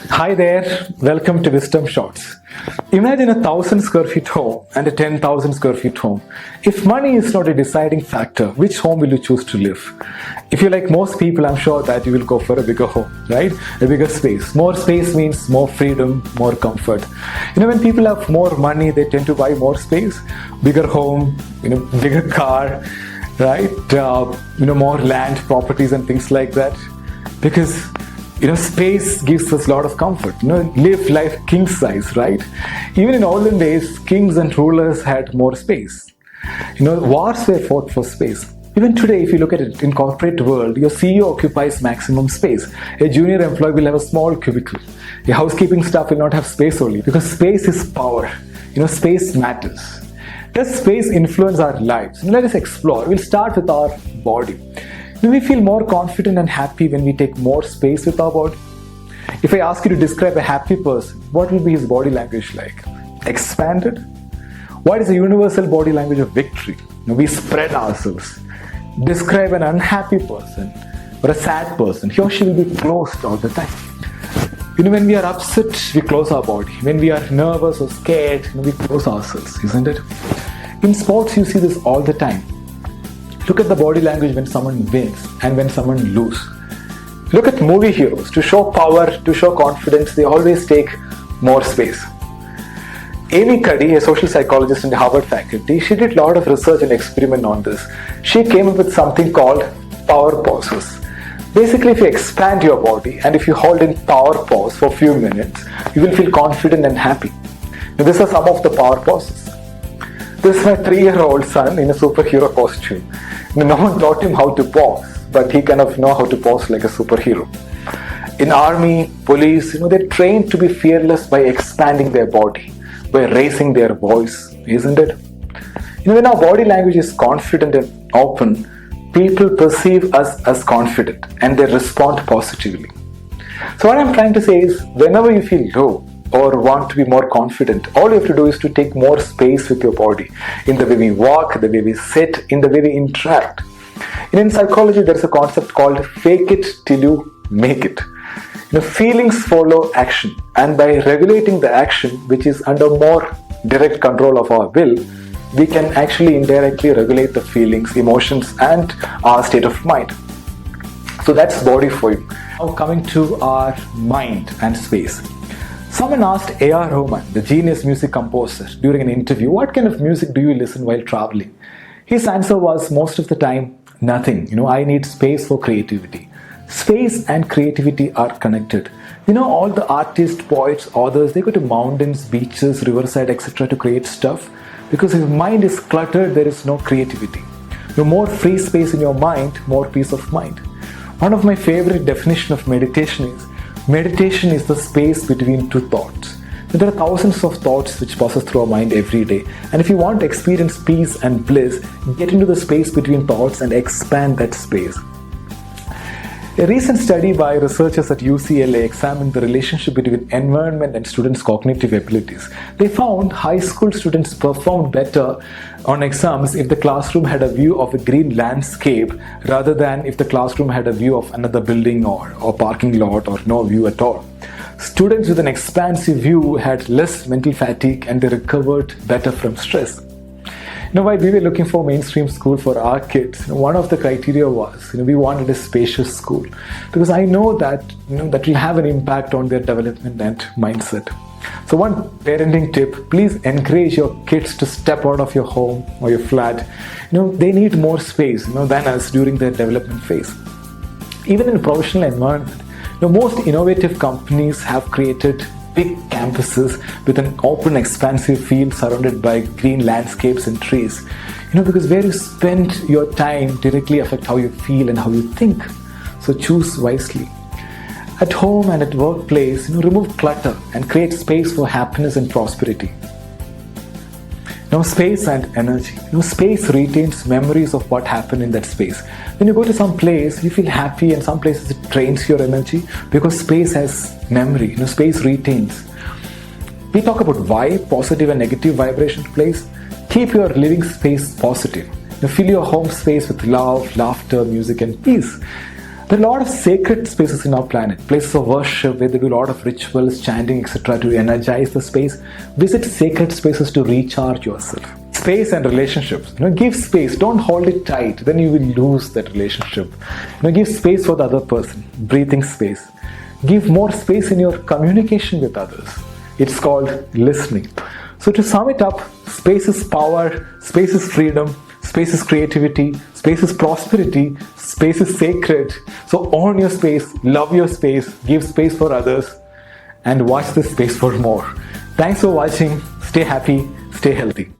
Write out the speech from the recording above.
Hi there, welcome to Wisdom Shots. Imagine a 1,000 square feet home and a 10,000 square feet home. If money is not a deciding factor, which home will you choose to live? If you're like most people, I'm sure that you will go for a bigger home, right? A bigger space. More space means more freedom, more comfort. When people have more money, they tend to buy more space, bigger home, bigger car, right? More land, properties, and things like that. Because space gives us a lot of comfort. Live life king size, right? Even in olden days, kings and rulers had more space. Wars were fought for space. Even today, if you look at it in corporate world, your CEO occupies maximum space. A junior employee will have a small cubicle. A housekeeping staff will not have space only because space is power. Space matters. Does space influence our lives? Let us explore. We'll start with our body. Do we feel more confident and happy when we take more space with our body? If I ask you to describe a happy person, what will be his body language like? Expanded? What is the universal body language of victory? We spread ourselves. Describe an unhappy person or a sad person. He or she will be closed all the time. When we are upset, we close our body. When we are nervous or scared, we close ourselves, isn't it? In sports, you see this all the time. Look at the body language when someone wins and when someone loses. Look at movie heroes. To show power, to show confidence, they always take more space. Amy Cuddy, a social psychologist in the Harvard faculty, she did a lot of research and experiment on this. She came up with something called power poses. Basically, if you expand your body and if you hold in power pose for a few minutes, you will feel confident and happy. Now, these are some of the power poses. This is my 3-year-old son in a superhero costume. No one taught him how to pose, but he kind of know how to pose like a superhero. In army, police, they're trained to be fearless by expanding their body, by raising their voice, isn't it? When our body language is confident and open, people perceive us as confident and they respond positively. So what I'm trying to say is, whenever you feel low or want to be more confident, all you have to do is to take more space with your body in the way we walk, the way we sit, in the way we interact. In psychology, there's a concept called fake it till you make it. Feelings follow action, and by regulating the action, which is under more direct control of our will, we can actually indirectly regulate the feelings, emotions, and our state of mind. So that's body for you. Now coming to our mind and space. Someone asked A.R. Rahman, the genius music composer, during an interview, what kind of music do you listen while traveling? His answer was, most of the time, nothing. I need space for creativity. Space and creativity are connected. All the artists, poets, authors, they go to mountains, beaches, riverside, etc. to create stuff. Because if your mind is cluttered, there is no creativity. The more free space in your mind, more peace of mind. One of my favorite definitions of meditation is the space between two thoughts. There are thousands of thoughts which passes through our mind every day. And if you want to experience peace and bliss, get into the space between thoughts and expand that space. A recent study by researchers at UCLA examined the relationship between environment and students' cognitive abilities. They found high school students performed better on exams if the classroom had a view of a green landscape rather than if the classroom had a view of another building or parking lot or no view at all. Students with an expansive view had less mental fatigue and they recovered better from stress. While we were looking for mainstream school for our kids, one of the criteria was, we wanted a spacious school because I know that, that will have an impact on their development and mindset. So one parenting tip, please encourage your kids to step out of your home or your flat. They need more space, than us during their development phase. Even in a professional environment, most innovative companies have created big campuses with an open, expansive field surrounded by green landscapes and trees. Because where you spend your time directly affect how you feel and how you think. So choose wisely. At home and at workplace, remove clutter and create space for happiness and prosperity. Now, space and energy. Space retains memories of what happened in that space. When you go to some place, you feel happy, and some places it drains your energy because space has memory. Space retains. We talk about why positive and negative vibration place. Keep your living space positive. Fill your home space with love, laughter, music, and peace. There are a lot of sacred spaces in our planet, places of worship where they do a lot of rituals, chanting, etc. to energize the space. Visit sacred spaces to recharge yourself. Space and relationships. Give space. Don't hold it tight. Then you will lose that relationship. Give space for the other person. Breathing space. Give more space in your communication with others. It's called listening. So to sum it up, space is power, space is freedom, space is creativity, space is prosperity, space is sacred. So own your space, love your space, give space for others, and watch this space for more. Thanks for watching. Stay happy, stay healthy.